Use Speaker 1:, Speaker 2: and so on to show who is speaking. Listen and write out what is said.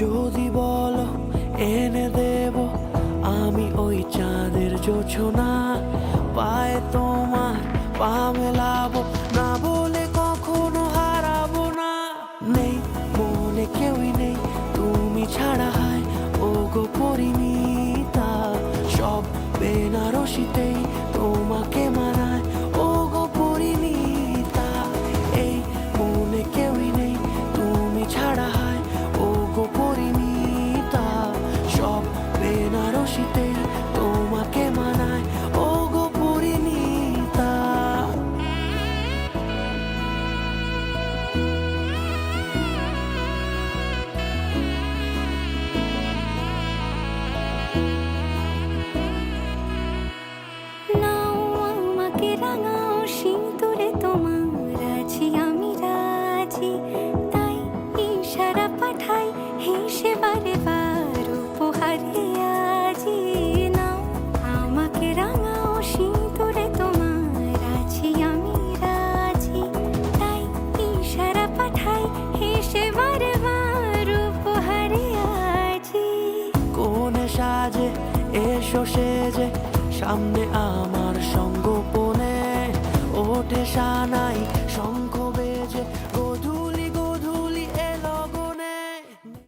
Speaker 1: যদি বলো এনে দেব আমি ওই চাঁদের জোছনা, পায়ে তোমার পা মেলাবো, না বলে কখনো হারাবো না। নেই মনে কেউই নেই তুমি ছাড়া, হায় ও গো পরিণীতা, সব বেনারসিতেই তোমাকে মানায় ও গো পরিণীতা। এই মনে কেউই নেই তুমি ছাড়া, হায় ও গো পরিণীতা, সব বেনারসিতেই তোমাকে মানায় ও গো পরিণীতা।
Speaker 2: নাও আমাকে রাঙাও সিঁদুরে তোমার আছি আমি রাজি, তাই ইশারা পাঠাই হেসে বারে বার উপহারে আজি। নাও আমাকে রাঙাও সিঁদুরে তোমার আছি আমি রাজি, তাই ইশারা পাঠাই হেসে বারে বার উপহারে আজি।
Speaker 1: কোনে সাজে এসো সেজে সামনে আমার সঙ্গোপনে, ওঠে সানাই